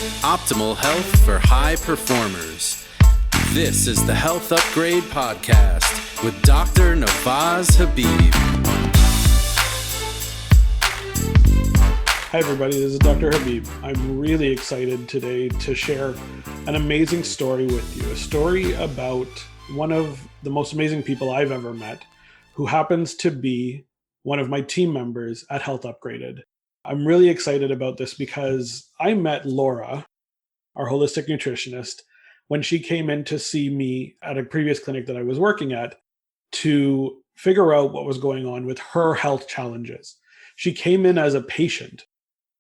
Optimal health for high performers. This is the Health Upgrade Podcast with Dr. Nawaz Habib. Hi everybody, this is Dr. Habib. I'm really excited today to share an amazing story with you. A story about one of the most amazing people I've ever met, who happens to be one of my team members at Health Upgraded. I'm really excited about this because I met Laura, our holistic nutritionist, when she came in to see me at a previous clinic that I was working at to figure out what was going on with her health challenges. She came in as a patient.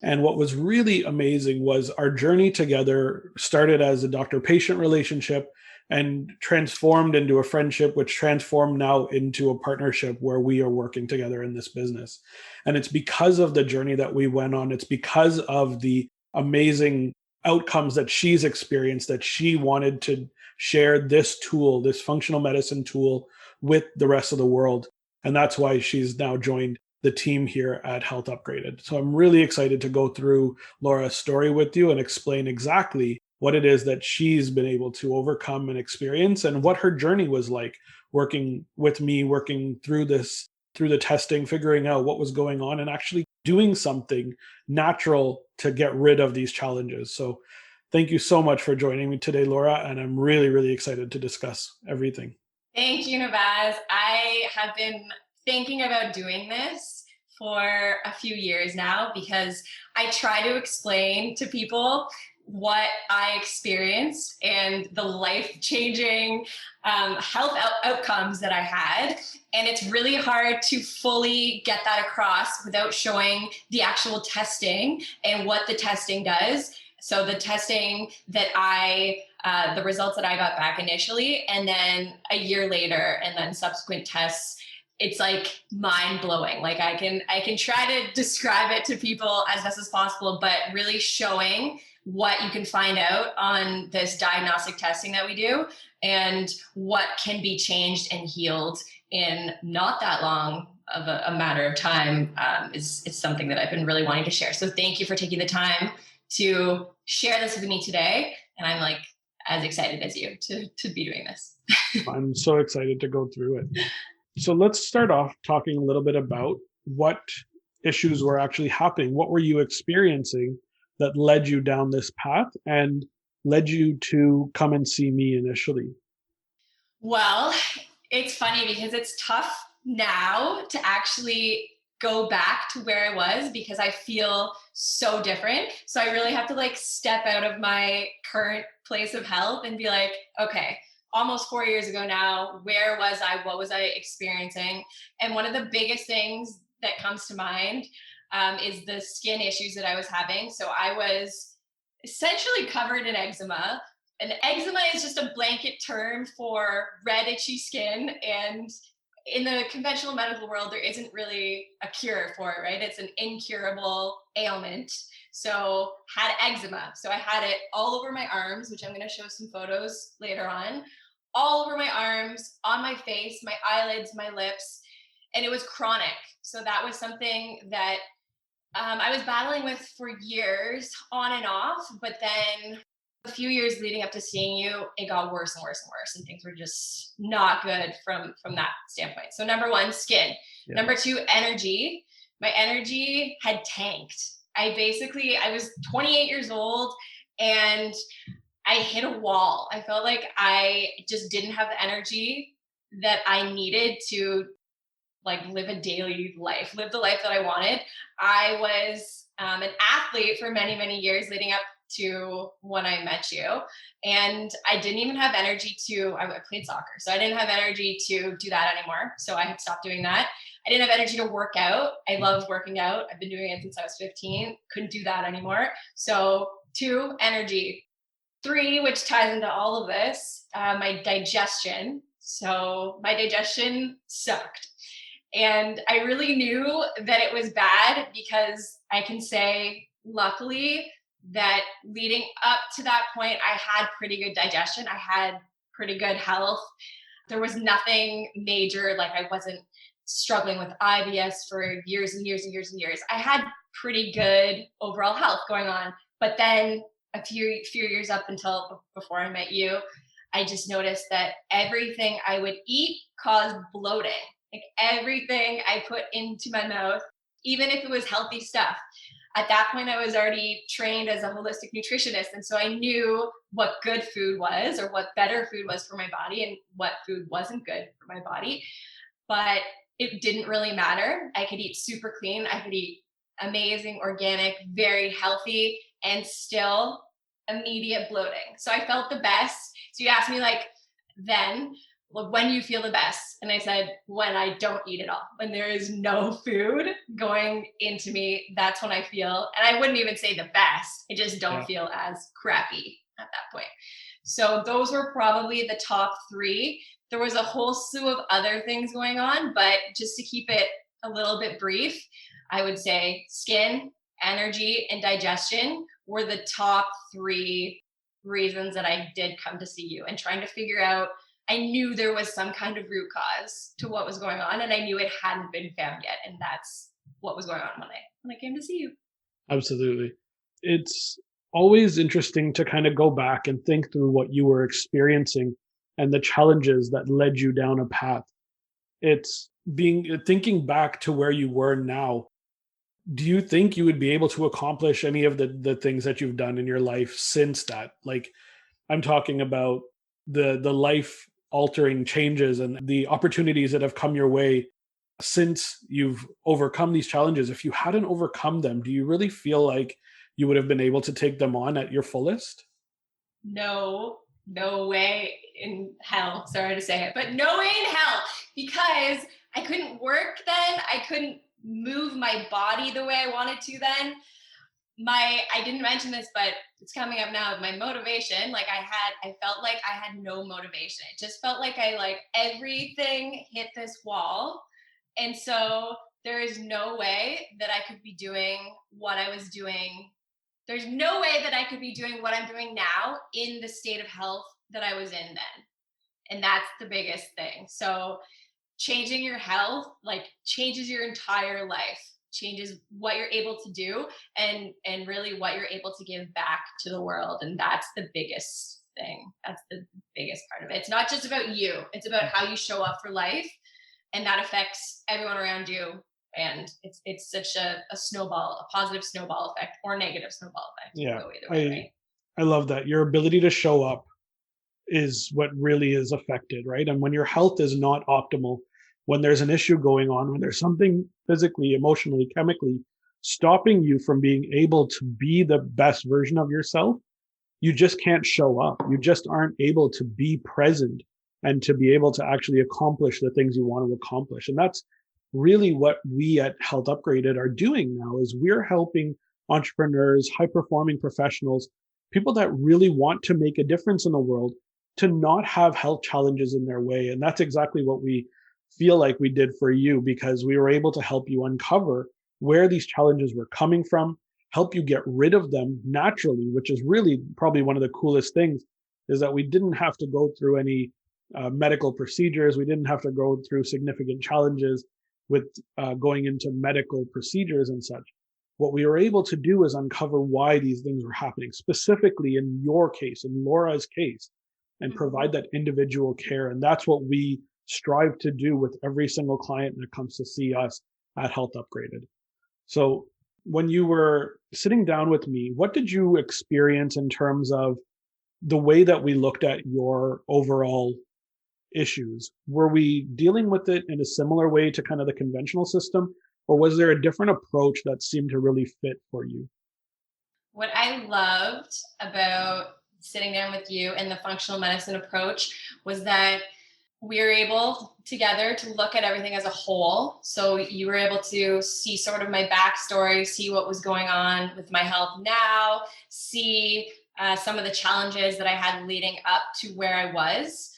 And what was really amazing was our journey together started as a doctor-patient relationship and transformed into a friendship, which transformed now into a partnership where we are working together in this business. And it's because of the journey that we went on. It's because of the amazing outcomes that she's experienced that she wanted to share this tool, this functional medicine tool, with the rest of the world. And that's why she's now joined the team here at Health Upgraded. So I'm really excited to go through Laura's story with you and explain exactly what it is that she's been able to overcome and experience and what her journey was like working with me, working through this, through the testing, figuring out what was going on and actually doing something natural to get rid of these challenges. So thank you so much for joining me today, Laura. And I'm really, really excited to discuss everything. Thank you, Nawaz. I have been thinking about doing this for a few years now because I try to explain to people what I experienced and the life-changing health outcomes that I had. And it's really hard to fully get that across without showing the actual testing and what the testing does. So the testing that the results that I got back initially, and then a year later, and then subsequent tests, it's like mind blowing. Like I can try to describe it to people as best as possible, but really showing what you can find out on this diagnostic testing that we do and what can be changed and healed in not that long of a matter of time is something that I've been really wanting to share. So thank you for taking the time to share this with me today. And I'm like as excited as you to be doing this. I'm so excited to go through it. So let's start off talking a little bit about what issues were actually happening. What were you experiencing that led you down this path and led you to come and see me initially? Well, it's funny because it's tough now to actually go back to where I was because I feel so different. So I really have to step out of my current place of health and be like, okay, almost 4 years ago now, where was I? What was I experiencing? And one of the biggest things that comes to mind is the skin issues that I was having. So I was essentially covered in eczema. And eczema is just a blanket term for red, itchy skin. And in the conventional medical world, there isn't really a cure for it, right? It's an incurable ailment. So had eczema. So I had it all over my arms, which I'm going to show some photos later on, all over my arms, on my face, my eyelids, my lips, and it was chronic. So that was something that I was battling with for years on and off, but then a few years leading up to seeing you, it got worse and worse and worse, and things were just not good from that standpoint. So number one, skin. Yeah. Number two, energy. My energy had tanked. I was 28 years old and I hit a wall. I felt like I just didn't have the energy that I needed to live a daily life, live the life that I wanted. I was an athlete for many, many years leading up to when I met you. And I didn't even have energy I played soccer. So I didn't have energy to do that anymore. So I had stopped doing that. I didn't have energy to work out. I loved working out. I've been doing it since I was 15. Couldn't do that anymore. So 2, energy. 3, which ties into all of this, my digestion. So my digestion sucked. And I really knew that it was bad because I can say, luckily, that leading up to that point, I had pretty good digestion. I had pretty good health. There was nothing major. I wasn't struggling with IBS for years and years and years and years. I had pretty good overall health going on. But then a few years up until before I met you, I just noticed that everything I would eat caused bloating. Like everything I put into my mouth, even if it was healthy stuff. At that point, I was already trained as a holistic nutritionist. And so I knew what good food was or what better food was for my body and what food wasn't good for my body. But it didn't really matter. I could eat super clean. I could eat amazing, organic, very healthy, and still immediate bloating. So I felt the best. So you asked me like, then, well, when you feel the best? And I said, when I don't eat at all, when there is no food going into me, that's when I feel, and I wouldn't even say the best. I just don't feel as crappy at that point. So those were probably the top three. There was a whole slew of other things going on, but just to keep it a little bit brief, I would say skin, energy, and digestion were the top three reasons that I did come to see you, and trying to figure out, I knew there was some kind of root cause to what was going on, and I knew it hadn't been found yet. And that's what was going on when I came to see you. Absolutely. It's always interesting to kind of go back and think through what you were experiencing and the challenges that led you down a path. It's thinking back to where you were now. Do you think you would be able to accomplish any of the things that you've done in your life since that? Like, I'm talking about the life altering changes and the opportunities that have come your way since you've overcome these challenges. If you hadn't overcome them, do you really feel like you would have been able to take them on at your fullest? No way in hell. Sorry to say it, but no way in hell, because I couldn't work then. I couldn't move my body the way I wanted to then. I didn't mention this, but it's coming up now. My motivation, I felt like I had no motivation. It just felt like everything hit this wall. And so there is no way that I could be doing what I was doing. There's no way that I could be doing what I'm doing now in the state of health that I was in then. And that's the biggest thing. So changing your health, changes your entire life, changes what you're able to do, and really what you're able to give back to the world. And that's the biggest thing. That's the biggest part of it. It's not just about you. It's about how you show up for life, and that affects everyone around you. And it's such a snowball, a positive snowball effect or negative snowball effect. Yeah, Go either way, right? I love that. Your ability to show up is what really is affected, right? And when your health is not optimal, when there's an issue going on, when there's something physically, emotionally, chemically stopping you from being able to be the best version of yourself, you just can't show up. You just aren't able to be present and to be able to actually accomplish the things you want to accomplish. And that's really what we at Health Upgraded are doing now, is we're helping entrepreneurs, high performing professionals, people that really want to make a difference in the world, to not have health challenges in their way. And that's exactly what we feel like we did for you, because we were able to help you uncover where these challenges were coming from, help you get rid of them naturally, which is really probably one of the coolest things, is that we didn't have to go through any medical procedures. We didn't have to go through significant challenges with going into medical procedures and such. What we were able to do is uncover why these things were happening, specifically in your case, in Laura's case, and provide that individual care. And that's what we strive to do with every single client that comes to see us at Health Upgraded. So when you were sitting down with me, what did you experience in terms of the way that we looked at your overall issues? Were we dealing with it in a similar way to kind of the conventional system, or was there a different approach that seemed to really fit for you? What I loved about sitting down with you and the functional medicine approach was that we were able together to look at everything as a whole. So you were able to see sort of my backstory, see what was going on with my health now, see some of the challenges that I had leading up to where I was.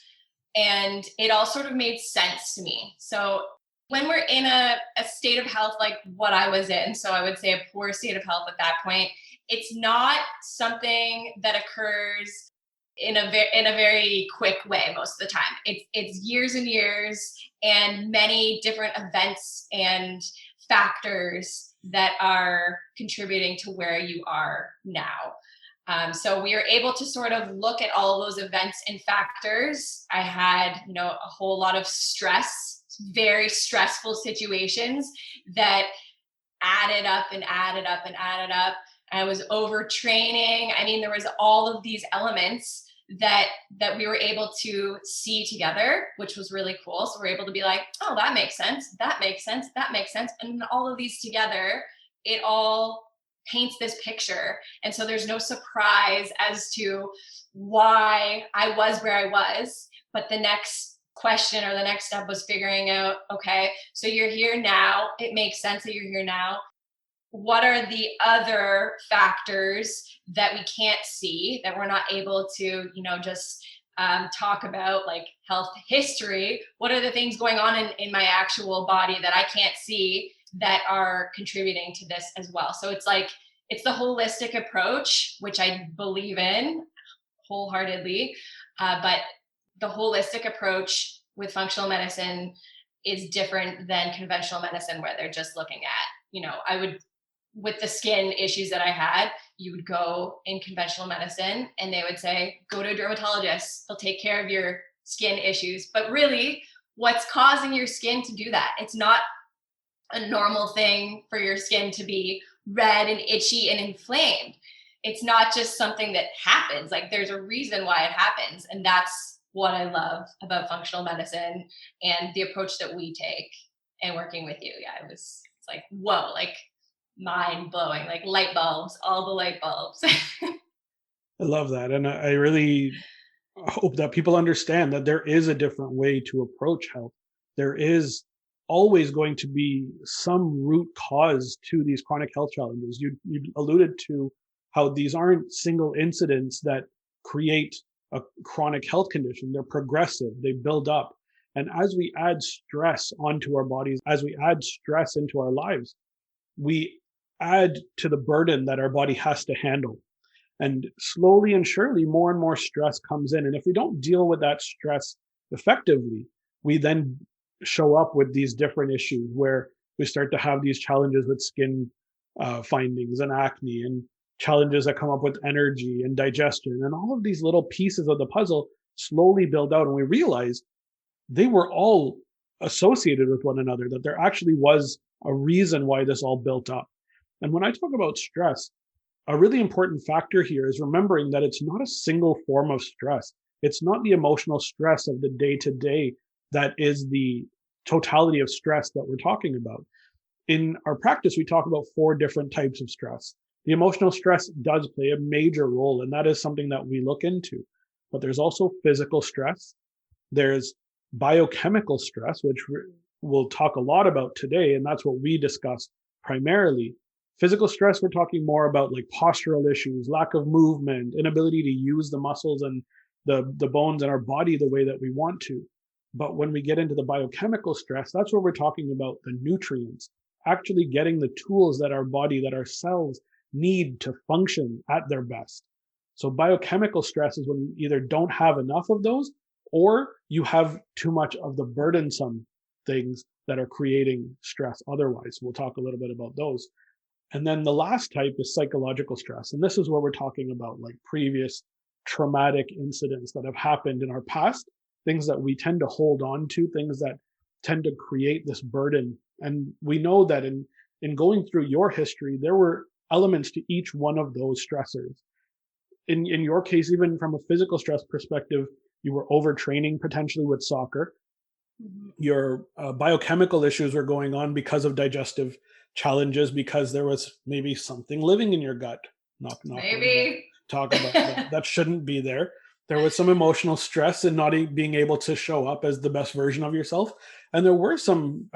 And it all sort of made sense to me. So when we're in a state of health like what I was in, so I would say a poor state of health at that point, it's not something that occurs in a very quick way most of the time. It's years and years and many different events and factors that are contributing to where you are now. So we were able to sort of look at all of those events and factors. I had, a whole lot of stress, very stressful situations that added up and added up and added up. I was overtraining. I mean, there was all of these elements that we were able to see together, which was really cool. So we're able to be like, oh, that makes sense. That makes sense. That makes sense. And all of these together, it all paints this picture. And so there's no surprise as to why I was where I was. But the next question or the next step was figuring out, okay, so you're here now. It makes sense that you're here now. What are the other factors that we can't see, that we're not able to, just talk about, like health history? What are the things going on in my actual body that I can't see that are contributing to this as well? So it's the holistic approach, which I believe in wholeheartedly. But the holistic approach with functional medicine is different than conventional medicine, where they're just looking at, with the skin issues that I had, you would go in conventional medicine and they would say, go to a dermatologist. They'll take care of your skin issues. But really, what's causing your skin to do that? It's not a normal thing for your skin to be red and itchy and inflamed. It's not just something that happens. Like, there's a reason why it happens. And that's what I love about functional medicine and the approach that we take and working with you. Yeah, it's like, whoa, like mind blowing, like light bulbs, all the light bulbs. I love that. And I really hope that people understand that there is a different way to approach health. There is always going to be some root cause to these chronic health challenges. You alluded to how these aren't single incidents that create a chronic health condition. They're progressive, they build up. And as we add stress onto our bodies, as we add stress into our lives, we add to the burden that our body has to handle. And slowly and surely, more and more stress comes in. And if we don't deal with that stress effectively, we then show up with these different issues where we start to have these challenges with skin findings and acne, and challenges that come up with energy and digestion. And all of these little pieces of the puzzle slowly build out. And we realize they were all associated with one another, that there actually was a reason why this all built up. And when I talk about stress, a really important factor here is remembering that it's not a single form of stress. It's not the emotional stress of the day-to-day that is the totality of stress that we're talking about. In our practice, we talk about 4 different types of stress. The emotional stress does play a major role, and that is something that we look into. But there's also physical stress. There's biochemical stress, which we'll talk a lot about today, and that's what we discuss primarily. Physical stress, we're talking more about like postural issues, lack of movement, inability to use the muscles and the bones in our body the way that we want to. But when we get into the biochemical stress, that's where we're talking about the nutrients, actually getting the tools that our body, that our cells need to function at their best. So biochemical stress is when you either don't have enough of those, or you have too much of the burdensome things that are creating stress otherwise. We'll talk a little bit about those. And then the last type is psychological stress. And this is where we're talking about like previous traumatic incidents that have happened in our past, things that we tend to hold on to, things that tend to create this burden. And we know that in going through your history, there were elements to each one of those stressors. In your case, even from a physical stress perspective, you were overtraining potentially with soccer. Mm-hmm. Your biochemical issues were going on because of digestive challenges, because there was maybe something living in your gut. Maybe talk about that shouldn't be there. There was some emotional stress in not being able to show up as the best version of yourself. And there were some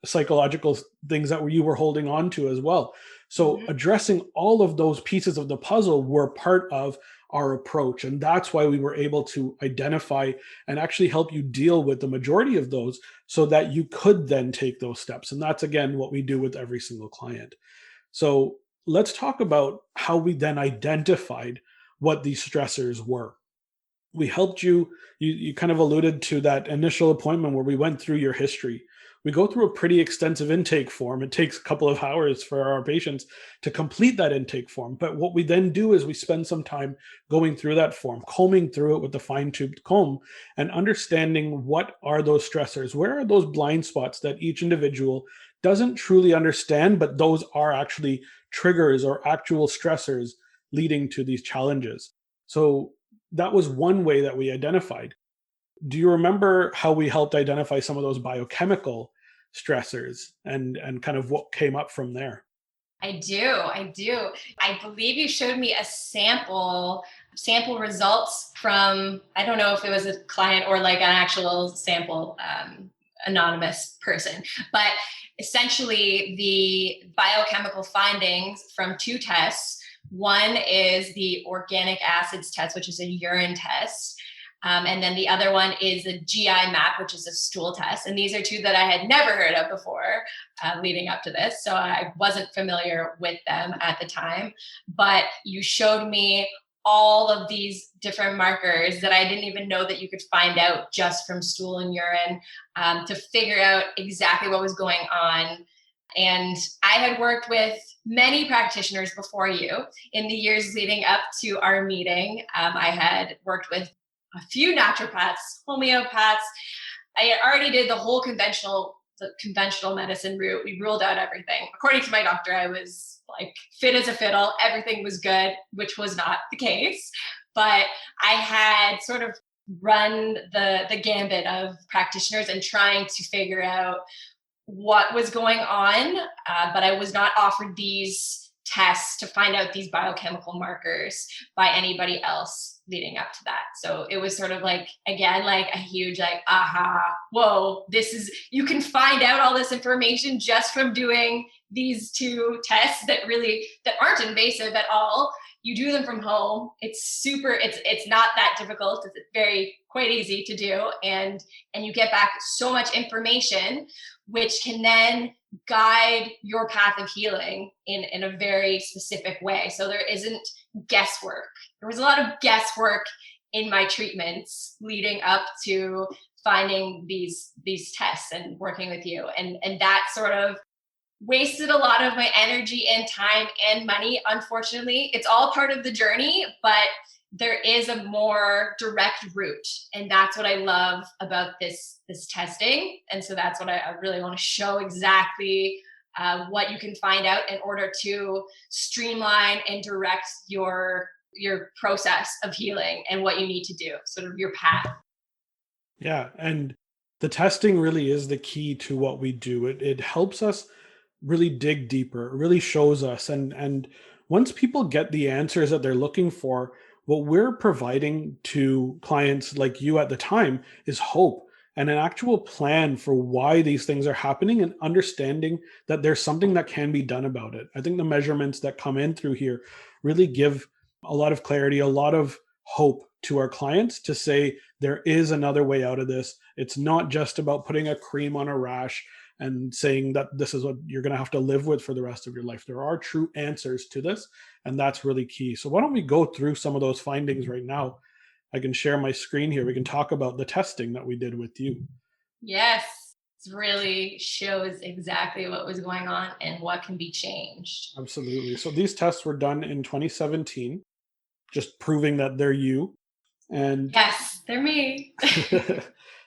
psychological things that you were holding on to as well. So addressing all of those pieces of the puzzle were part of our approach. And that's why we were able to identify and actually help you deal with the majority of those so that you could then take those steps. And that's, again, what we do with every single client. So let's talk about how we then identified what these stressors were. We helped you kind of alluded to that initial appointment where we went through your history. we go through a pretty extensive intake form. It takes a couple of hours for our patients to complete that intake form. But what we then do is we spend some time going through that form, combing through it with the fine-tooth comb, and understanding what are those stressors, where are those blind spots that each individual doesn't truly understand, but those are actually triggers or actual stressors leading to these challenges. So that was one way that we identified. Do you remember how we helped identify some of those biochemical stressors and kind of what came up from there? I do. I believe you showed me a sample results from, I don't know if it was a client or like an actual sample, anonymous person, but essentially the biochemical findings from two tests. One is the organic acids test, which is a urine test. And then the other one is a GI map, which is a stool test. And these are two that I had never heard of before leading up to this. So I wasn't familiar with them at the time. But you showed me all of these different markers that I didn't even know that you could find out just from stool and urine, to figure out exactly what was going on. And I had worked with many practitioners before you in the years leading up to our meeting. I had worked with a few naturopaths, homeopaths. I already did the conventional medicine route. We ruled out everything. According to my doctor, I was like fit as a fiddle. Everything was good, which was not the case. But I had sort of run the gambit of practitioners and trying to figure out what was going on. But I was not offered these tests to find out these biochemical markers by anybody else leading up to that. So it was sort of like, again, like a huge like, aha, whoa, you can find out all this information just from doing these two tests that aren't invasive at all. You do them from home. It's not that difficult. It's quite easy to do. And you get back so much information, which can then guide your path of healing in a very specific way. So there isn't guesswork. There was a lot of guesswork in my treatments leading up to finding these tests and working with you. And that sort of wasted a lot of my energy and time and money. Unfortunately, it's all part of the journey, but there is a more direct route. And that's what I love about this testing. And so that's what I really want to show exactly what you can find out in order to streamline and direct your process of healing and what you need to do, sort of your path. Yeah. And the testing really is the key to what we do. It helps us really dig deeper. It really shows us. And once people get the answers that they're looking for, what we're providing to clients like you at the time is hope and an actual plan for why these things are happening and understanding that there's something that can be done about it. I think the measurements that come in through here really give a lot of clarity, a lot of hope to our clients to say there is another way out of this. It's not just about putting a cream on a rash and saying that this is what you're going to have to live with for the rest of your life. There are true answers to this, and that's really key. So why don't we go through some of those findings right now? I can share my screen here. We can talk about the testing that we did with you. Yes, it really shows exactly what was going on and what can be changed. Absolutely. So these tests were done in 2017, just proving that they're you. And yes, they're me.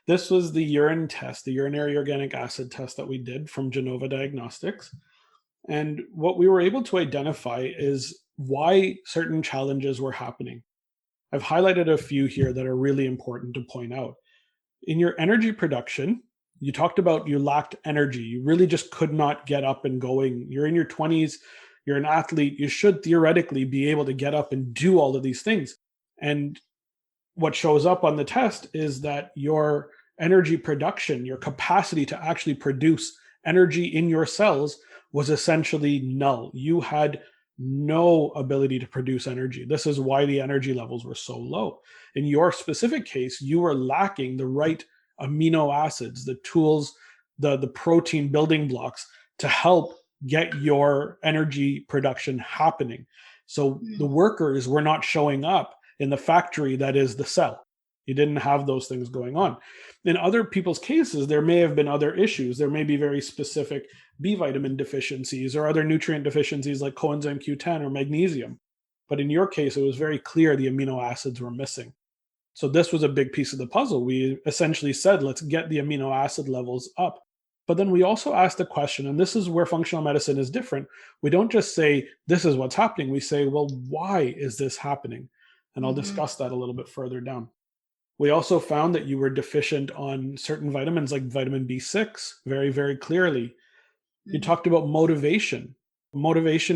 This was the urine test, the urinary organic acid test that we did from Genova Diagnostics. And what we were able to identify is why certain challenges were happening. I've highlighted a few here that are really important to point out. In your energy production, you talked about you lacked energy. You really just could not get up and going. You're in your 20s, you're an athlete. You should theoretically be able to get up and do all of these things. And what shows up on the test is that your energy production, your capacity to actually produce energy in your cells was essentially null. You had no ability to produce energy. This is why the energy levels were so low. In your specific case, you were lacking the right amino acids, the tools, the protein building blocks to help get your energy production happening. So the workers were not showing up in the factory that is the cell. You didn't have those things going on. In other people's cases, there may have been other issues. There may be very specific B vitamin deficiencies or other nutrient deficiencies like coenzyme Q10 or magnesium. But in your case, it was very clear the amino acids were missing. So this was a big piece of the puzzle. We essentially said, let's get the amino acid levels up. But then we also asked the question, and this is where functional medicine is different. We don't just say, this is what's happening. We say, well, why is this happening? And I'll discuss that a little bit further down. We also found that you were deficient on certain vitamins like vitamin B6 very, very clearly. You talked about motivation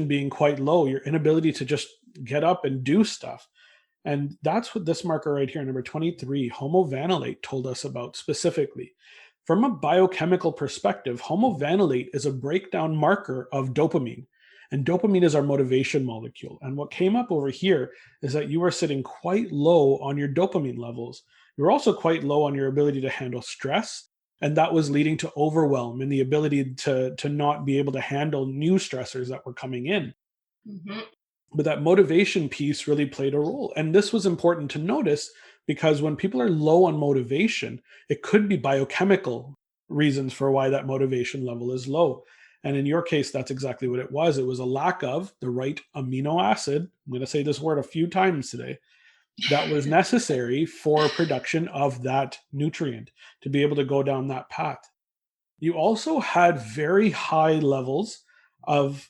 being quite low, your inability to just get up and do stuff. And that's what this marker right here, number 23, homovanillate, told us about specifically. From a biochemical perspective, homovanillate is a breakdown marker of dopamine. And dopamine is our motivation molecule. And what came up over here is that you are sitting quite low on your dopamine levels. You're also quite low on your ability to handle stress. And that was leading to overwhelm and the ability to not be able to handle new stressors that were coming in. But that motivation piece really played a role. And this was important to notice because when people are low on motivation, it could be biochemical reasons for why that motivation level is low. And in your case, that's exactly what it was. It was a lack of the right amino acid. I'm going to say this word a few times today. That was necessary for production of that nutrient to be able to go down that path. You also had very high levels of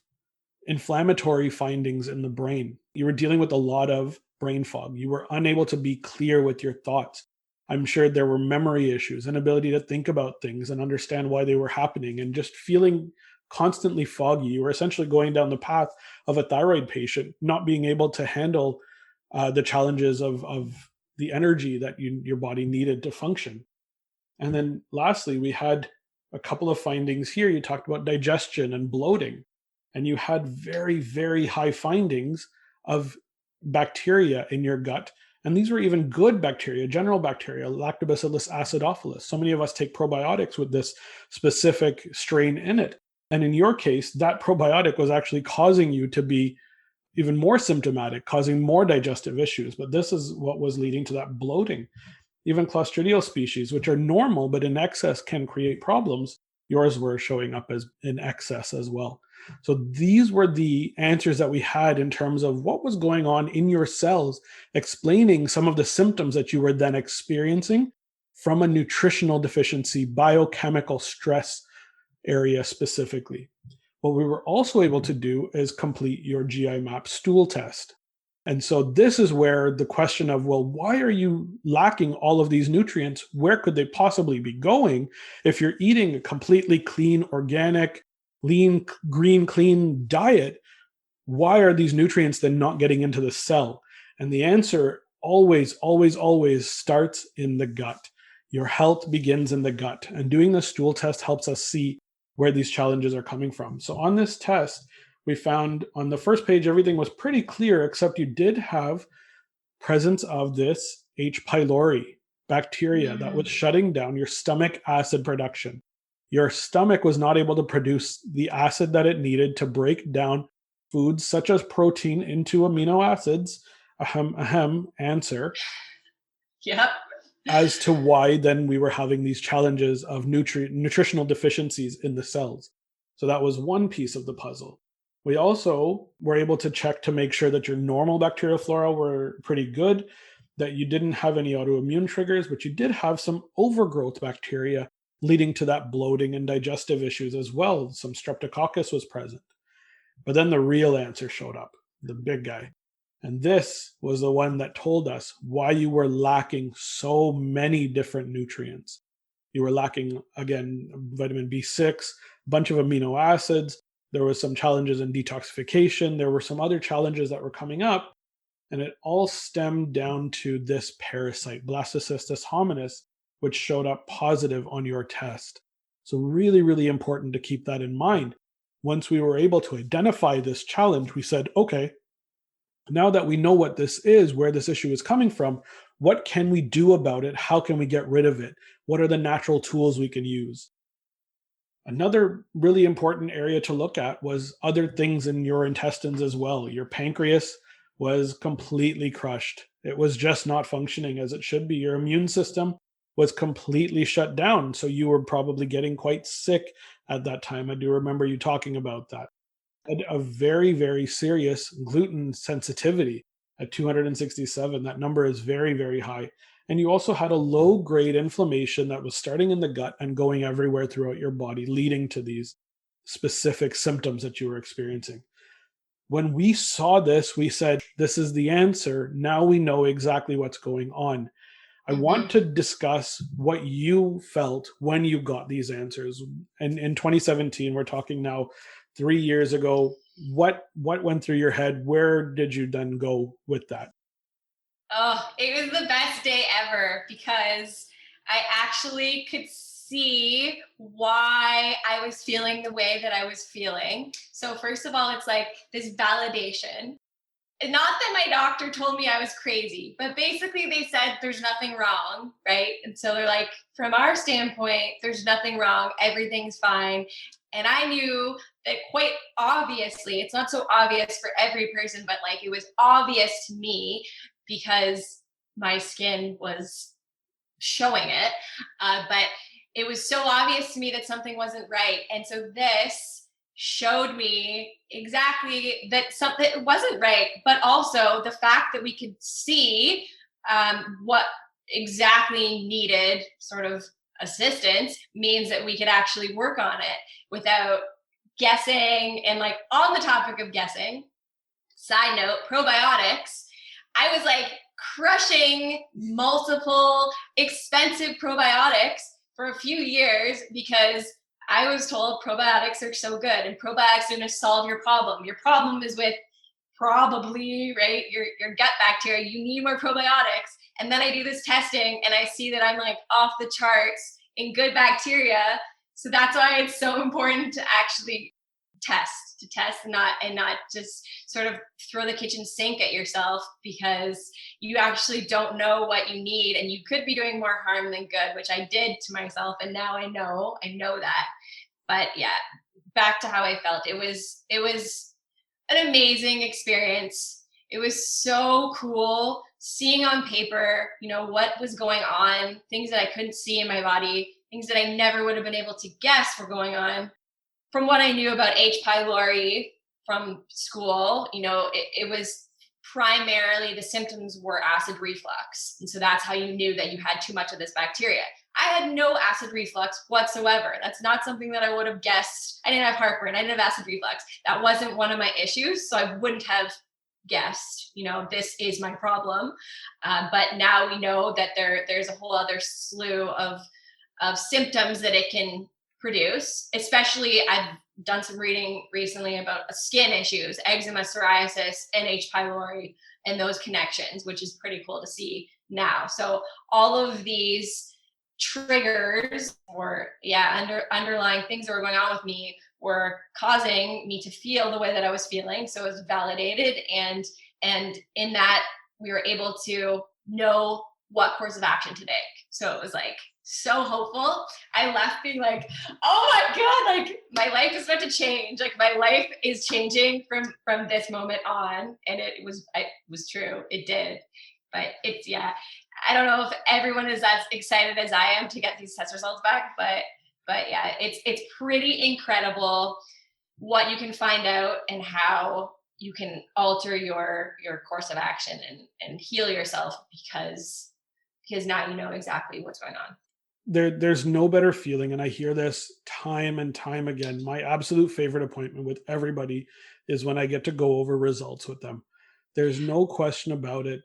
inflammatory findings in the brain. You were dealing with a lot of brain fog. You were unable to be clear with your thoughts. I'm sure there were memory issues, inability to think about things and understand why they were happening, and just feeling constantly foggy. You were essentially going down the path of a thyroid patient, not being able to handle the challenges of the energy that your body needed to function. And then lastly, we had a couple of findings here. You talked about digestion and bloating, and you had very, very high findings of bacteria in your gut. And these were even good bacteria, general bacteria, Lactobacillus acidophilus. So many of us take probiotics with this specific strain in it. And in your case, that probiotic was actually causing you to be even more symptomatic, causing more digestive issues. But this is what was leading to that bloating. Even Clostridial species, which are normal, but in excess can create problems, yours were showing up as in excess as well. So these were the answers that we had in terms of what was going on in your cells, explaining some of the symptoms that you were then experiencing from a nutritional deficiency, biochemical stress area specifically. What we were also able to do is complete your GI map stool test. And so this is where the question of, well, why are you lacking all of these nutrients? Where could they possibly be going if you're eating a completely clean, organic, lean, green, clean diet? Why are these nutrients then not getting into the cell? And the answer always, always, always starts in the gut. Your health begins in the gut. And doing the stool test helps us see where these challenges are coming from. So on this test, we found on the first page, everything was pretty clear, except you did have presence of this H. pylori bacteria that was shutting down your stomach acid production. Your stomach was not able to produce the acid that it needed to break down foods such as protein into amino acids. Answer. Yep. As to why then we were having these challenges of nutritional deficiencies in the cells. So that was one piece of the puzzle. We also were able to check to make sure that your normal bacterial flora were pretty good, that you didn't have any autoimmune triggers, but you did have some overgrowth bacteria leading to that bloating and digestive issues as well. Some streptococcus was present. But then the real answer showed up, the big guy. And this was the one that told us why you were lacking so many different nutrients. You were lacking, again, vitamin B6, a bunch of amino acids. There was some challenges in detoxification. There were some other challenges that were coming up. And it all stemmed down to this parasite, Blastocystis hominis, which showed up positive on your test. So really, really important to keep that in mind. Once we were able to identify this challenge, we said, okay, now that we know what this is, where this issue is coming from, what can we do about it? How can we get rid of it? What are the natural tools we can use? Another really important area to look at was other things in your intestines as well. Your pancreas was completely crushed. It was just not functioning as it should be. Your immune system was completely shut down. So you were probably getting quite sick at that time. I do remember you talking about that. Had a very, very serious gluten sensitivity at 267. That number is very, very high. And you also had a low grade inflammation that was starting in the gut and going everywhere throughout your body, leading to these specific symptoms that you were experiencing. When we saw this, we said, this is the answer. Now we know exactly what's going on. I want Mhm. to discuss what you felt when you got these answers. And in 2017, we're talking now 3 years ago. What went through your head? Where did you then go with that? Oh, it was the best day ever because I actually could see why I was feeling the way that I was feeling. So, first of all, it's like this validation. Not that my doctor told me I was crazy, but basically they said there's nothing wrong, right? And so they're like, from our standpoint, there's nothing wrong, everything's fine. And I knew that quite obviously, it's not so obvious for every person, but like it was obvious to me because my skin was showing it. But it was so obvious to me that something wasn't right. And so this showed me exactly that something wasn't right, but also the fact that we could see what exactly needed sort of assistance means that we could actually work on it without guessing. And like on the topic of guessing, side note, probiotics, I was like crushing multiple expensive probiotics for a few years because I was told probiotics are so good and probiotics are going to solve your problem. Your problem is with probably, right, your gut bacteria. You need more probiotics. And then I do this testing and I see that I'm like off the charts in good bacteria. So that's why it's so important to actually test and not just sort of throw the kitchen sink at yourself because you actually don't know what you need and you could be doing more harm than good, which I did to myself, and now I know that. But yeah, back to how I felt. It was an amazing experience. It was so cool seeing on paper, what was going on, things that I couldn't see in my body, things that I never would have been able to guess were going on. From what I knew about H. pylori from school, it was primarily the symptoms were acid reflux. And so that's how you knew that you had too much of this bacteria. I had no acid reflux whatsoever. That's not something that I would have guessed. I didn't have heartburn. I didn't have acid reflux. That wasn't one of my issues. So I wouldn't have guessed, this is my problem. But now we know that there's a whole other slew of symptoms that it can produce. Especially, I've done some reading recently about skin issues, eczema, psoriasis, and H. pylori, and those connections, which is pretty cool to see now. So all of these triggers or underlying things that were going on with me were causing me to feel the way that I was feeling. So it was validated, and in that we were able to know what course of action to take. So it was like so hopeful. I left being like, oh my God, like my life is about to change. Like my life is changing from this moment on. And it was true. It did. But it's, yeah, I don't know if everyone is as excited as I am to get these test results back, but yeah, it's pretty incredible what you can find out and how you can alter your course of action and heal yourself because now you know exactly what's going on. There's no better feeling, and I hear this time and time again. My absolute favorite appointment with everybody is when I get to go over results with them. There's no question about it.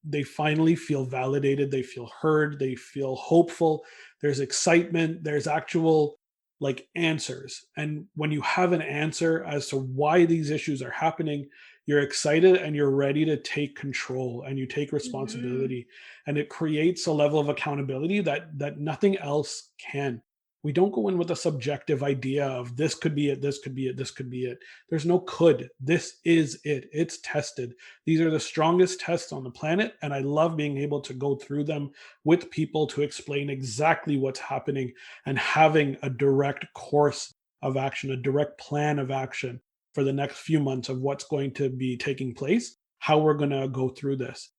They finally feel validated, they feel heard, they feel hopeful. There's excitement, there's actual like answers. And when you have an answer as to why these issues are happening, you're excited and you're ready to take control and you take Mm-hmm. responsibility, and it creates a level of accountability that nothing else can. We don't go in with a subjective idea of this could be it, this could be it, this could be it. There's no could. This is it. It's tested. These are the strongest tests on the planet, and I love being able to go through them with people to explain exactly what's happening and having a direct course of action, a direct plan of action for the next few months of what's going to be taking place. how we're going to go through this.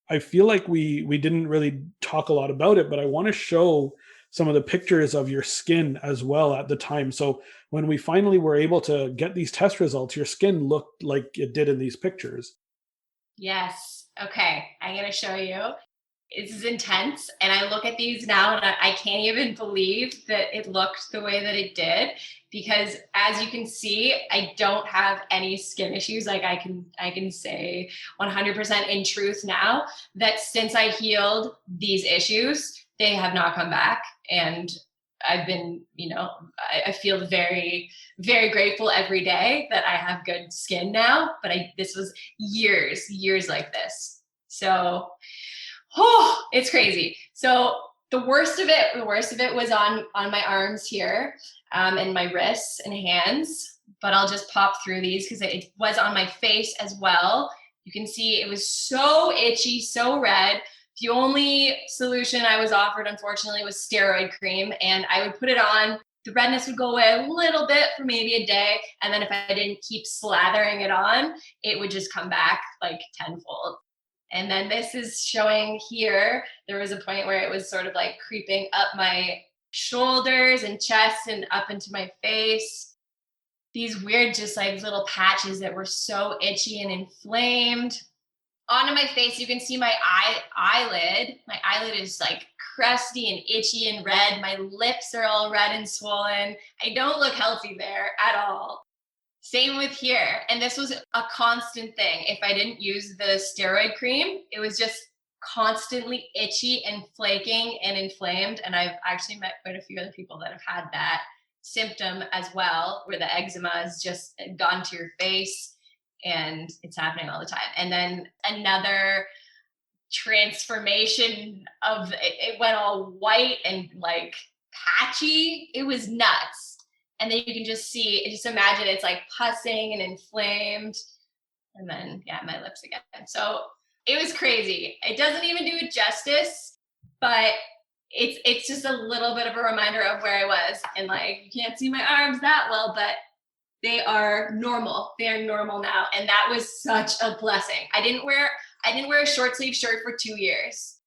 I feel like we didn't really talk a lot about it, but I want to show some of the pictures of your skin as well at the time. So when we finally were able to get these test results, your skin looked like it did in these pictures. Yes. Okay. I'm going to show you. This is intense. And I look at these now and I can't even believe that it looked the way that it did, because as you can see, I don't have any skin issues. Like I can say 100% in truth now that since I healed these issues, they have not come back. And I've been, I feel very, very grateful every day that I have good skin now, but this was years like this. So, it's crazy. So the worst of it was on my arms here, and my wrists and hands, but I'll just pop through these because it was on my face as well. You can see it was so itchy, so red. The only solution I was offered, unfortunately, was steroid cream, and I would put it on. The redness would go away a little bit for maybe a day, and then if I didn't keep slathering it on, it would just come back like tenfold. And then this is showing here, there was a point where it was sort of like creeping up my shoulders and chest and up into my face. These weird, just like little patches that were so itchy and inflamed. Onto my face, you can see my eyelid. My eyelid is like crusty and itchy and red. My lips are all red and swollen. I don't look healthy there at all. Same with here. And this was a constant thing. If I didn't use the steroid cream, it was just constantly itchy and flaking and inflamed. And I've actually met quite a few other people that have had that symptom as well, where the eczema has just gone to your face and it's happening all the time. And then another transformation of it went all white and like patchy. It was nuts. And then you can just imagine it's like pussing and inflamed. And then, my lips again. So it was crazy. It doesn't even do it justice, but it's just a little bit of a reminder of where I was. And like, you can't see my arms that well, but they are normal. They are normal now. And that was such a blessing. I didn't wear a short sleeve shirt for 2 years,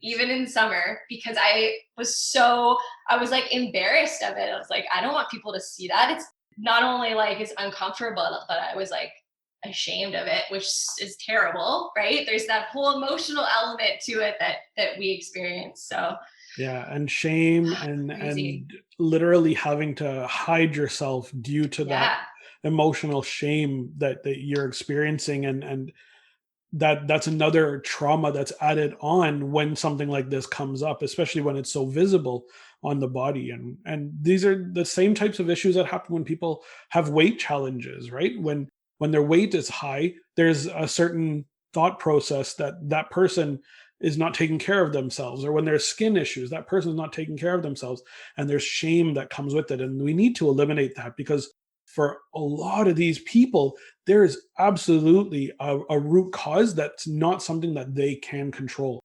even in summer, because I was like embarrassed of it. I was like, I don't want people to see that. It's not only like it's uncomfortable, but I was like ashamed of it, which is terrible, right? There's that whole emotional element to it that we experience. So yeah, and shame and literally having to hide yourself due to that emotional shame that you're experiencing, and that's another trauma that's added on when something like this comes up, especially when it's so visible on the body. And these are the same types of issues that happen when people have weight challenges, right? When their weight is high, there's a certain thought process that person is not taking care of themselves, or when there's skin issues, that person is not taking care of themselves, and there's shame that comes with it. And we need to eliminate that, because for a lot of these people, there is absolutely a root cause that's not something that they can control.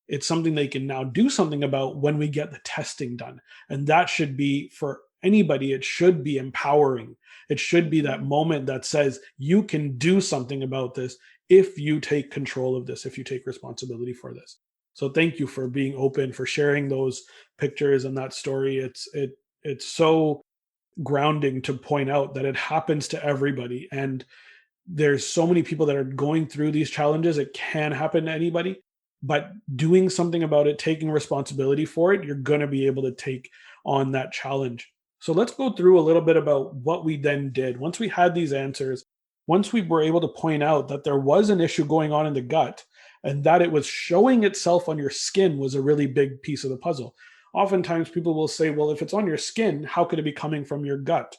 It's something they can now do something about when we get the testing done. And that should be, for anybody, it should be empowering. It should be that moment that says you can do something about this if you take control of this, if you take responsibility for this. So thank you for being open, for sharing those pictures and that story. It's so grounding to point out that it happens to everybody, and there's so many people that are going through these challenges. It can happen to anybody, but doing something about it, taking responsibility for it, you're going to be able to take on that challenge. So let's go through a little bit about what we then did once we had these answers. Once we were able to point out that there was an issue going on in the gut, and that it was showing itself on your skin, was a really big piece of the puzzle. Oftentimes people will say, well, if it's on your skin, how could it be coming from your gut?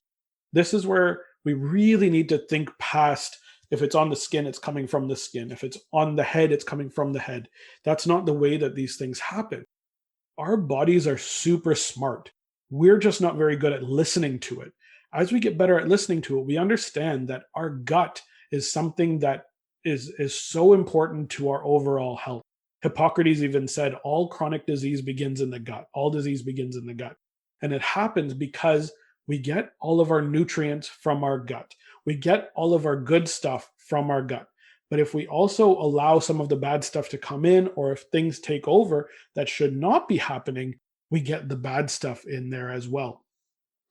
This is where we really need to think past, if it's on the skin, it's coming from the skin. If it's on the head, it's coming from the head. That's not the way that these things happen. Our bodies are super smart. We're just not very good at listening to it. As we get better at listening to it, we understand that our gut is something that is so important to our overall health. Hippocrates even said all chronic disease begins in the gut. All disease begins in the gut. And it happens because we get all of our nutrients from our gut. We get all of our good stuff from our gut. But if we also allow some of the bad stuff to come in, or if things take over that should not be happening, we get the bad stuff in there as well.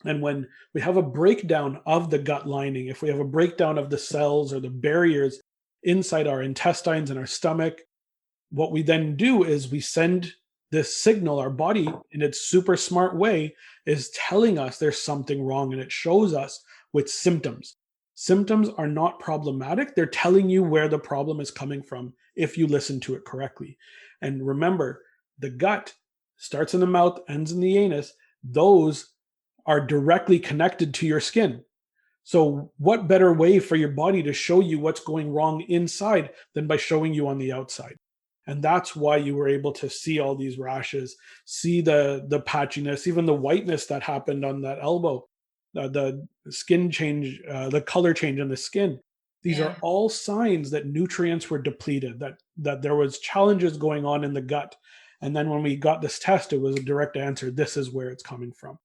And when we have a breakdown of the gut lining, if we have a breakdown of the cells or the barriers inside our intestines and our stomach, what we then do is we send this signal. Our body, in its super smart way, is telling us there's something wrong, and it shows us with symptoms. Symptoms are not problematic. They're telling you where the problem is coming from if you listen to it correctly. And remember, the gut starts in the mouth, ends in the anus. Those are directly connected to your skin. So what better way for your body to show you what's going wrong inside than by showing you on the outside? And that's why you were able to see all these rashes, see the patchiness, even the whiteness that happened on that elbow, the skin change, the color change in the skin. These are all signs that nutrients were depleted, that there was challenges going on in the gut. And then when we got this test, it was a direct answer. This is where it's coming from.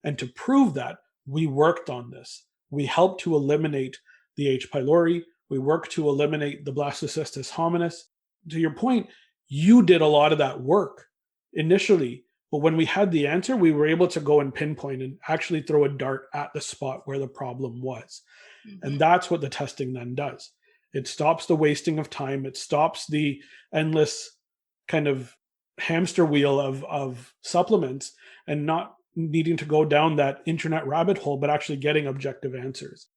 And to prove that, we worked on this. We helped to eliminate the H. pylori. We worked to eliminate the blastocystis hominis. To your point, you did a lot of that work initially, but when we had the answer, we were able to go and pinpoint and actually throw a dart at the spot where the problem was. Mm-hmm. And that's what the testing then does. It stops the wasting of time. It stops the endless kind of hamster wheel of supplements and not needing to go down that internet rabbit hole, but actually getting objective answers.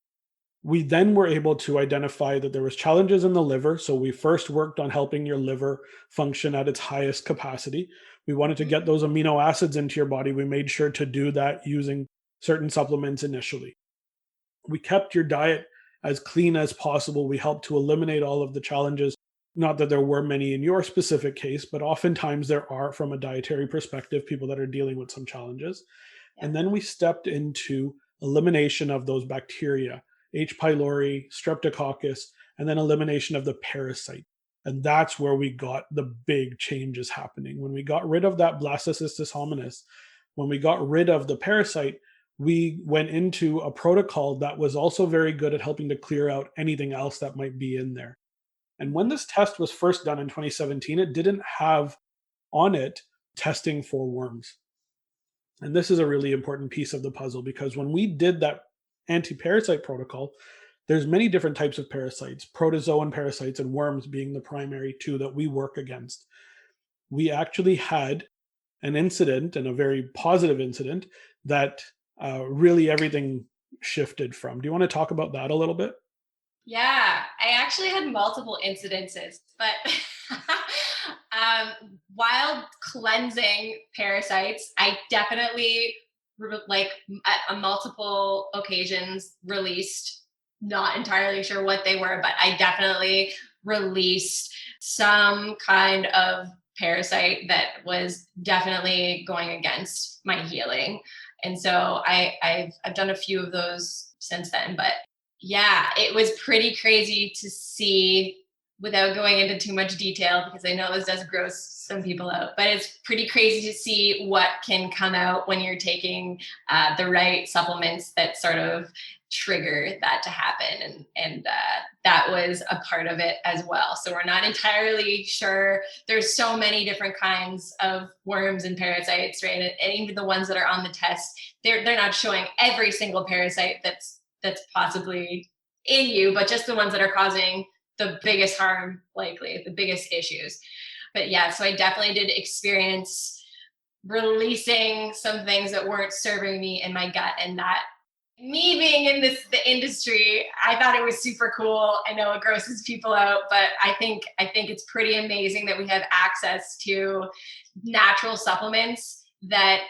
We then were able to identify that there was challenges in the liver. So we first worked on helping your liver function at its highest capacity. We wanted to get those amino acids into your body. We made sure to do that using certain supplements initially. We kept your diet as clean as possible. We helped to eliminate all of the challenges. Not that there were many in your specific case, but oftentimes there are, from a dietary perspective, people that are dealing with some challenges. Yeah. And then we stepped into elimination of those bacteria, H. pylori, streptococcus, and then elimination of the parasite. And that's where we got the big changes happening. When we got rid of that blastocystis hominis, when we got rid of the parasite, we went into a protocol that was also very good at helping to clear out anything else that might be in there. And when this test was first done in 2017, it didn't have on it testing for worms. And this is a really important piece of the puzzle, because when we did that anti-parasite protocol, there's many different types of parasites, protozoan parasites and worms being the primary two that we work against. We actually had an incident, and a very positive incident, that really everything shifted from. Do you want to talk about that a little bit? Yeah, I actually had multiple incidences, but while cleansing parasites, I definitely, like, at multiple occasions, released, not entirely sure what they were, but I definitely released some kind of parasite that was definitely going against my healing. And so I've done a few of those since then, but yeah, it was pretty crazy to see, without going into too much detail, because I know this does gross some people out, but it's pretty crazy to see what can come out when you're taking the right supplements that sort of trigger that to happen. And that was a part of it as well. So we're not entirely sure. There's so many different kinds of worms and parasites, right? And even the ones that are on the test, they're not showing every single parasite that's possibly in you, but just the ones that are causing the biggest harm, likely the biggest issues. But yeah, so I definitely did experience releasing some things that weren't serving me in my gut. And that, me being in the industry, I thought it was super cool. I know it grosses people out, but I think it's pretty amazing that we have access to natural supplements that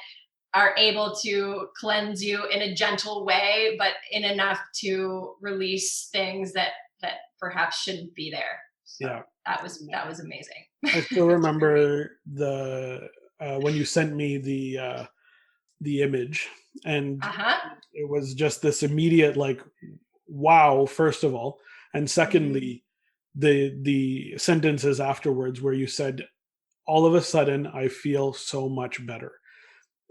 are able to cleanse you in a gentle way, but in enough to release things that perhaps shouldn't be there. So yeah, that was amazing. I still remember the when you sent me the image, and it was just this immediate, like, wow, first of all, and secondly, the sentences afterwards where you said, all of a sudden I feel so much better.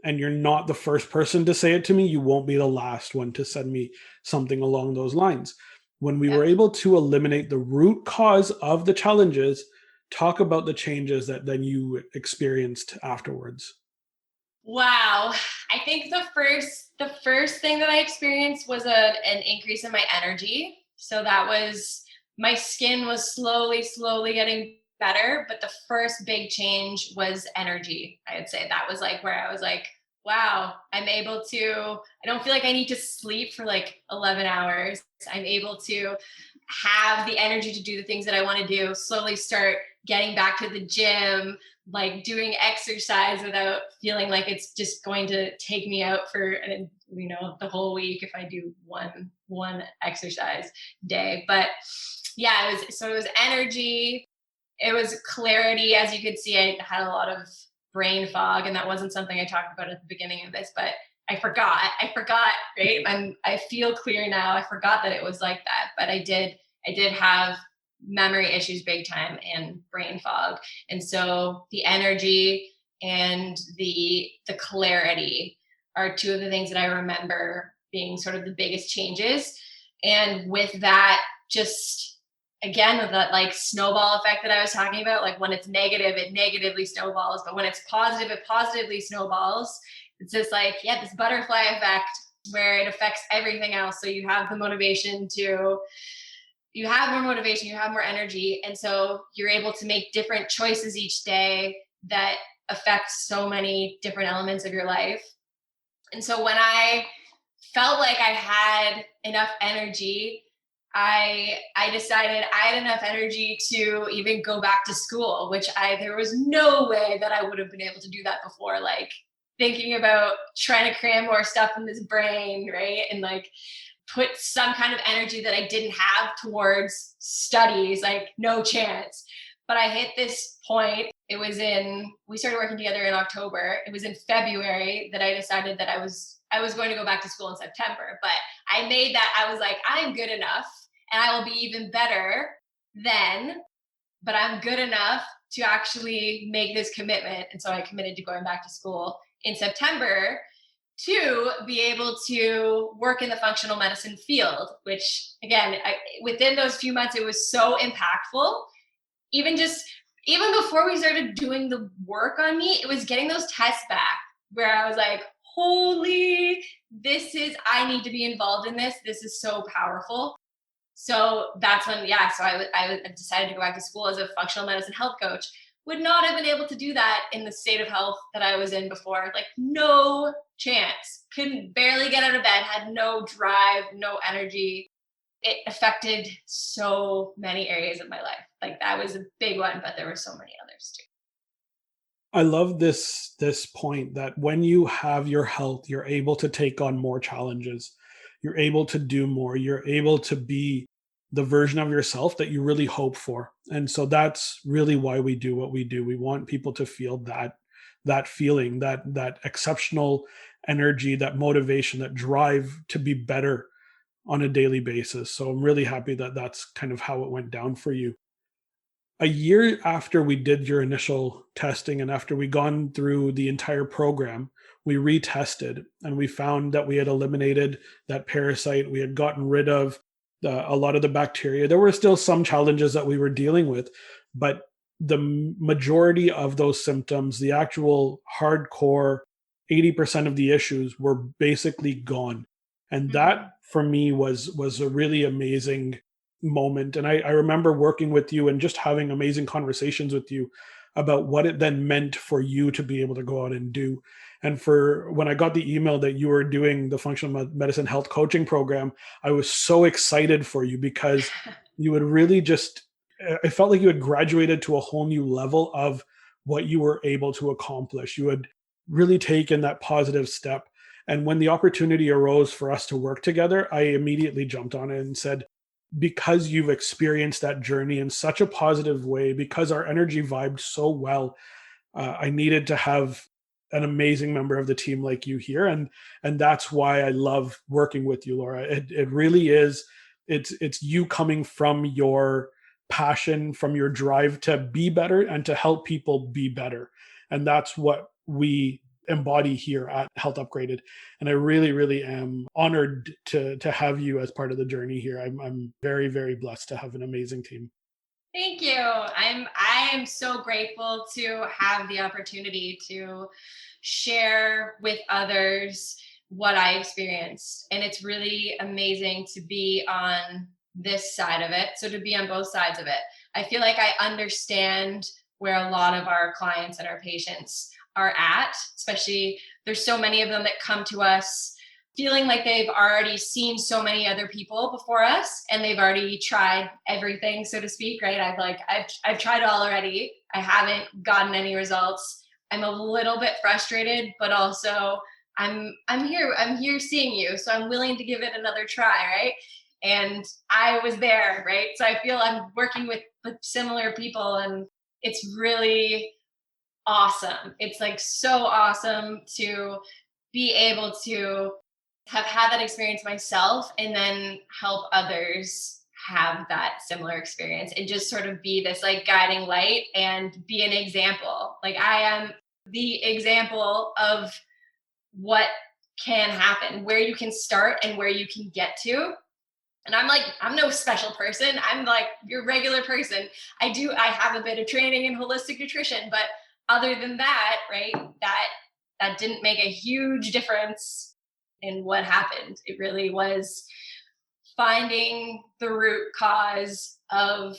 And you're not the first person to say it to me. You won't be the last one to send me something along those lines. When we were Yep. able to eliminate the root cause of the challenges, talk about the changes that then you experienced afterwards. Wow. I think the first thing that I experienced was an increase in my energy. So that was, my skin was slowly getting better, but the first big change was energy. I would say that was like where I was like, wow, I'm able to, I don't feel like I need to sleep for like 11 hours. I'm able to have the energy to do the things that I want to do, slowly start getting back to the gym, like doing exercise without feeling like it's just going to take me out for the whole week if I do one exercise day. But yeah, it was energy, it was clarity. As you could see, I had a lot of brain fog, and that wasn't something I talked about at the beginning of this, but I forgot, right? I feel clear now. I forgot that it was like that, but I did have memory issues big time and brain fog. And so the energy and the clarity are two of the things that I remember being sort of the biggest changes. And with that, just again, with that like snowball effect that I was talking about, like when it's negative, it negatively snowballs, but when it's positive, it positively snowballs. It's just like, yeah, this butterfly effect where it affects everything else. So you have more motivation, you have more energy. And so you're able to make different choices each day that affect so many different elements of your life. And so when I felt like I had enough energy, I decided I had enough energy to even go back to school, which there was no way that I would have been able to do that before. Like thinking about trying to cram more stuff in this brain, right? And like put some kind of energy that I didn't have towards studies, like no chance. But I hit this point. We started working together in October. It was in February that I decided that I was going to go back to school in September. But I was like, I'm good enough and I will be even better then, but I'm good enough to actually make this commitment. And so I committed to going back to school in September to be able to work in the functional medicine field, which again, within those few months, it was so impactful. Even before we started doing the work on me, it was getting those tests back where I was like, holy, I need to be involved in this. This is so powerful. So that's when, so I decided to go back to school as a functional medicine health coach. Would not have been able to do that in the state of health that I was in before. Like no chance. Couldn't barely get out of bed, had no drive, no energy. It affected so many areas of my life. Like that was a big one, but there were so many others too. I love this point that when you have your health, you're able to take on more challenges. You're able to do more. You're able to be the version of yourself that you really hope for. And so that's really why we do what we do. We want people to feel that feeling, that exceptional energy, that motivation, that drive to be better on a daily basis. So I'm really happy that that's kind of how it went down for you. A year after we did your initial testing and after we gone through the entire program, we retested and we found that we had eliminated that parasite. We had gotten rid of a lot of the bacteria. There were still some challenges that we were dealing with, but the majority of those symptoms, the actual hardcore 80% of the issues were basically gone. And Mm-hmm. that for me was a really amazing moment. And I remember working with you and just having amazing conversations with you about what it then meant for you to be able to go out and do. And for when I got the email that you were doing the functional medicine health coaching program, I was so excited for you because you would really just, I felt like you had graduated to a whole new level of what you were able to accomplish. You had really taken that positive step. And when the opportunity arose for us to work together, I immediately jumped on it and said, because you've experienced that journey in such a positive way, because our energy vibed so well, I needed to have an amazing member of the team like you here, and that's why I love working with you, Laura. It really is. It's you coming from your passion, from your drive to be better and to help people be better, and that's what we embody here at Health Upgraded. And I really, really am honored to have you as part of the journey here. I'm very, very blessed to have an amazing team. Thank you. I am so grateful to have the opportunity to share with others what I experienced. And it's really amazing to be on this side of it. So to be on both sides of it. I feel like I understand where a lot of our clients and our patients are at, especially there's so many of them that come to us feeling like they've already seen so many other people before us and they've already tried everything, so to speak, right? I've tried all already. I haven't gotten any results. I'm a little bit frustrated, but also I'm here seeing you, so I'm willing to give it another try, right? And I was there, right? So I feel I'm working with similar people, and it's really awesome. It's like so awesome to be able to have had that experience myself and then help others have that similar experience and just sort of be this like guiding light and be an example. Like I am the example of what can happen, where you can start and where you can get to. And I'm no special person. I'm like your regular person. I have a bit of training in holistic nutrition, but other than that, right, that didn't make a huge difference in what happened. It really was finding the root cause of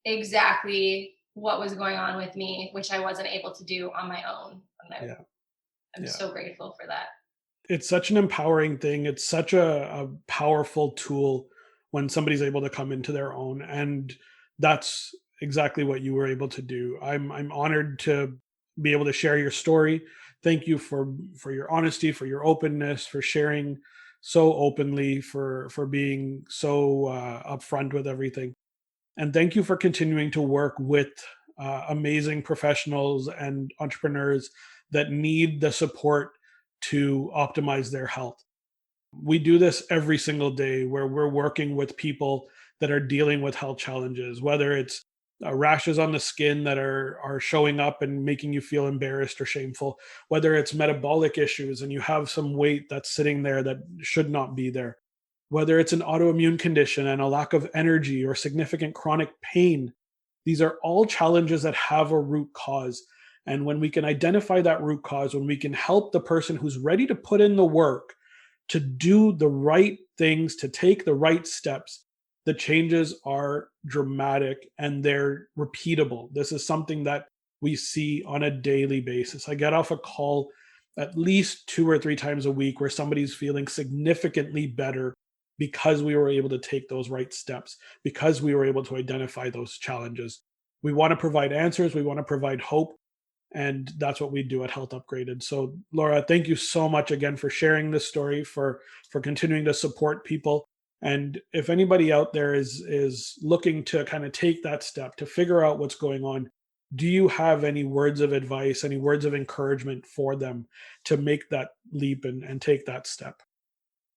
exactly what was going on with me, which I wasn't able to do on my own. And I'm so grateful for that. It's such an empowering thing. It's such a powerful tool when somebody's able to come into their own. And that's exactly what you were able to do. I'm honored to be able to share your story. Thank you for your honesty, for your openness, for sharing so openly, for being so upfront with everything. And thank you for continuing to work with amazing professionals and entrepreneurs that need the support to optimize their health. We do this every single day where we're working with people that are dealing with health challenges, whether it's rashes on the skin that are showing up and making you feel embarrassed or shameful, whether it's metabolic issues and you have some weight that's sitting there that should not be there, whether it's an autoimmune condition and a lack of energy or significant chronic pain. These are all challenges that have a root cause. And when we can identify that root cause, when we can help the person who's ready to put in the work to do the right things, to take the right steps, the changes are dramatic and they're repeatable. This is something that we see on a daily basis. I get off a call at least 2 or 3 times a week where somebody's feeling significantly better because we were able to take those right steps, because we were able to identify those challenges. We want to provide answers, we want to provide hope, and that's what we do at Health Upgraded. So Laura, thank you so much again for sharing this story, for continuing to support people. And if anybody out there is looking to kind of take that step to figure out what's going on, do you have any words of advice, any words of encouragement for them to make that leap and take that step?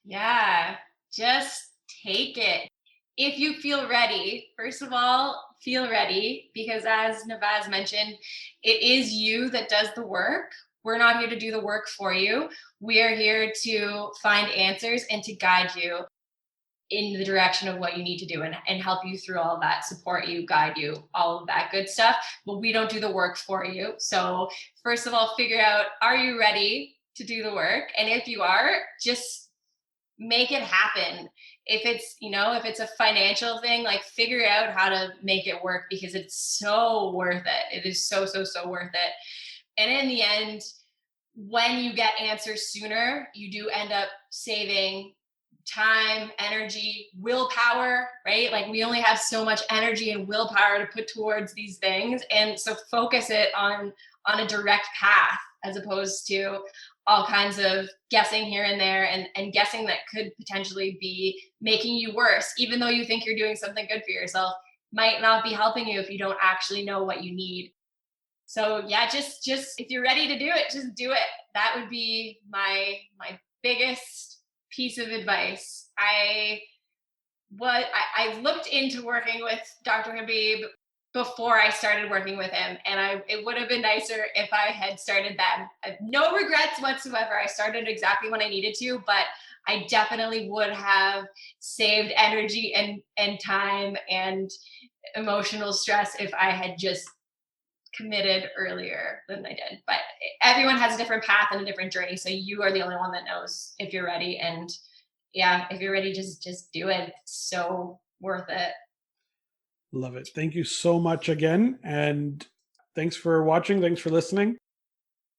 Yeah, just take it. If you feel ready, first of all, feel ready because as Navaz mentioned, it is you that does the work. We're not here to do the work for you. We are here to find answers and to guide you in the direction of what you need to do and help you through all that, support you, guide you, all of that good stuff. But we don't do the work for you. So first of all, figure out, are you ready to do the work? And if you are, just make it happen. If it's a financial thing, like figure out how to make it work because it's so worth it. It is so, so, so worth it. And in the end, when you get answers sooner, you do end up saving time, energy, willpower, right? Like we only have so much energy and willpower to put towards these things. And so focus it on a direct path as opposed to all kinds of guessing here and there and guessing that could potentially be making you worse, even though you think you're doing something good for yourself, might not be helping you if you don't actually know what you need. So yeah, just if you're ready to do it, just do it. That would be my biggest piece of advice. I looked into working with Dr. Habib before I started working with him. And it would have been nicer if I had started then. I have no regrets whatsoever. I started exactly when I needed to, but I definitely would have saved energy and time and emotional stress if I had just committed earlier than I did. But everyone has a different path and a different journey. So you are the only one that knows if you're ready. And yeah, if you're ready, just do it. It's so worth it. Love it. Thank you so much again. And thanks for watching. Thanks for listening.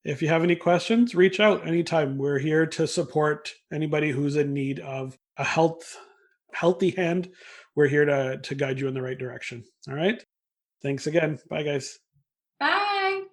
If you have any questions, reach out anytime. We're here to support anybody who's in need of a healthy hand. We're here to guide you in the right direction. All right. Thanks again. Bye, guys. Bye.